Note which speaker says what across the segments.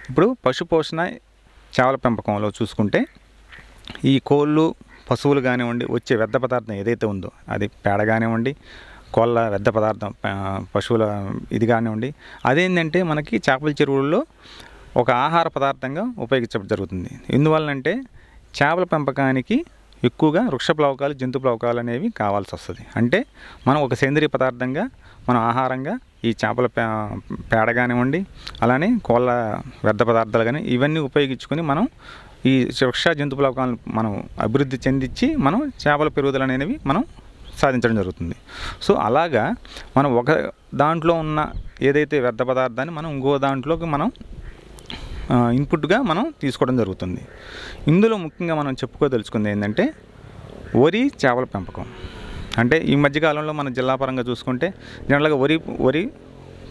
Speaker 1: ఇప్పుడు పశు పోషణ చేపల పెంపకంలో చూసుకుంటే ఈ కోళ్ళు పశువులు కానివ్వండి వచ్చే వ్యర్థ పదార్థం ఏదైతే ఉందో అది పేడ కానివ్వండి కోళ్ళ వ్యర్థ పదార్థం పశువుల ఇది కానివ్వండి అదేంటంటే మనకి చేపల చెరువుల్లో ఒక ఆహార పదార్థంగా ఉపయోగించడం జరుగుతుంది. ఎందువల్లంటే చేపల పెంపకానికి ఎక్కువగా వృక్ష ప్లవకాలు జంతు ప్లవకాలు అనేవి కావాల్సి వస్తుంది. అంటే మనం ఒక సేంద్రియ పదార్థంగా మనం ఆహారంగా ఈ చేపల పేడ కానివ్వండి అలానే కోళ్ళ వ్యర్థ పదార్థాలు కానీ ఇవన్నీ ఉపయోగించుకొని మనం ఈ వృక్ష జంతు ప్లవకాలను మనం అభివృద్ధి చెందించి మనం చేపల పెరుగుదల అనేవి మనం సాధించడం జరుగుతుంది. సో అలాగా మనం ఒక దాంట్లో ఉన్న ఏదైతే వ్యర్థ పదార్థాన్ని మనం ఇంకో దాంట్లోకి మనం ఇన్పుట్గా మనం తీసుకోవడం జరుగుతుంది. ఇందులో ముఖ్యంగా మనం చెప్పుకోదలుచుకుంది ఏంటంటే వరి చేపల పెంపకం. అంటే ఈ మధ్యకాలంలో మన జిల్లా పరంగా చూసుకుంటే జనరల్గా వరి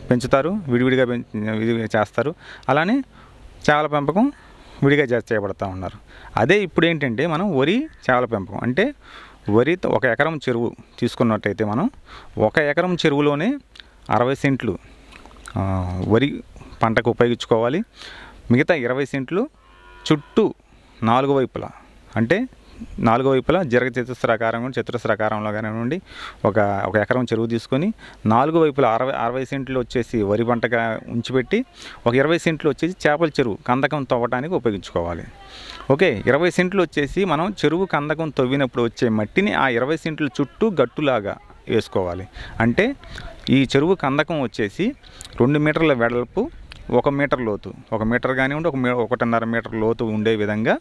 Speaker 1: పెంచుతారు, విడివిడిగా చేస్తారు. అలానే చేపల పెంపకం విడిగా చేయబడతా ఉన్నారు. అదే ఇప్పుడు ఏంటంటే మనం వరి చేపల పెంపకం అంటే వరి 1 ఎకరం చెరువు తీసుకున్నట్టయితే మనం 1 ఎకరం చెరువులోనే 60 సెంట్లు వరి పంటకు ఉపయోగించుకోవాలి. మిగతా 20 సెంట్లు చుట్టూ 4 వైపులా అంటే 4 వైపులా చతురస్రాకారంలో కానివ్వండి ఒక ఎకరం చెరువు తీసుకొని 4 వైపులా 60 సెంట్లు వచ్చేసి వరి పంటగా ఉంచిపెట్టి ఒక 20 సెంట్లు వచ్చేసి చేపల చెరువు కందకం తవ్వడానికి ఉపయోగించుకోవాలి. ఓకే, 20 సెంట్లు వచ్చేసి మనం చెరువు కందకం తవ్వినప్పుడు వచ్చే మట్టిని ఆ 20 సెంట్ల చుట్టూ గట్టులాగా వేసుకోవాలి. అంటే ఈ చెరువు కందకం వచ్చేసి 2 మీటర్ల వెడల్పు 1 మీటర్ లోతు, 1 మీటర్ కానివ్వండి 1.5 మీటర్ లోతు ఉండే విధంగా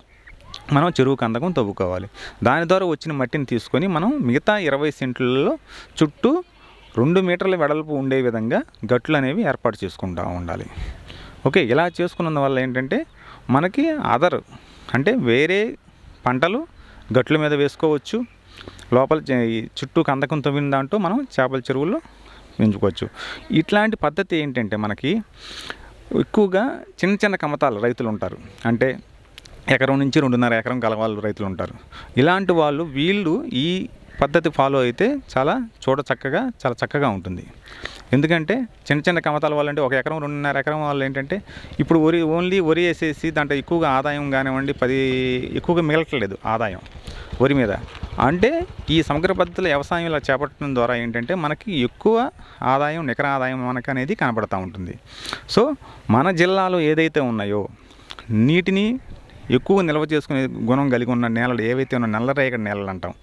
Speaker 1: మనం చెరువు కందకం తవ్వుకోవాలి. దాని ద్వారా వచ్చిన మట్టిని తీసుకొని మనం మిగతా 20 సెంట్లలో చుట్టూ 2 మీటర్ల వెడల్పు ఉండే విధంగా గట్లు అనేవి ఏర్పాటు చేసుకుంటూ ఉండాలి. ఓకే, ఇలా చేసుకున్నందు వల్ల ఏంటంటే మనకి అంటే వేరే పంటలు గట్ల మీద వేసుకోవచ్చు. లోపల చుట్టూ కందకం తవ్విన దాంట్లో మనం చేపల చెరువుల్లో పెంచుకోవచ్చు. ఇట్లాంటి పద్ధతి ఏంటంటే మనకి ఎక్కువగా చిన్న కమతాలు రైతులు ఉంటారు. అంటే ఎకరం నుంచి 2.5 ఎకరం గల వాళ్ళు రైతులు ఉంటారు. ఇలాంటి వీళ్ళు ఈ పద్ధతి ఫాలో అయితే చాలా చక్కగా ఉంటుంది. ఎందుకంటే చిన్న కమతాల వాళ్ళు అంటే 1 ఎకరం 2.5 ఎకరం వాళ్ళు ఏంటంటే ఇప్పుడు ఓన్లీ వరి వేసేసి దాంట్లో ఎక్కువగా ఆదాయం కానివ్వండి ఎక్కువగా మిగలట్లేదు ఆదాయం వరి మీద. అంటే ఈ సమగ్ర పద్ధతిలో వ్యవసాయం ఇలా చేపట్టడం ద్వారా ఏంటంటే మనకి ఎక్కువ ఆదాయం నికర ఆదాయం మనకు అనేది కనబడుతూ ఉంటుంది. సో మన జిల్లాలో ఏదైతే ఉన్నాయో నీటిని ఎక్కువ నిల్వ చేసుకునే గుణం కలిగి ఉన్న నేలలు ఏవైతే ఉన్న నల్లరేగడి నేలలు అంటాం,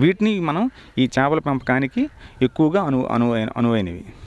Speaker 1: వీటిని మనం ఈ చేపల పెంపకానికి ఎక్కువగా అనువైనవి.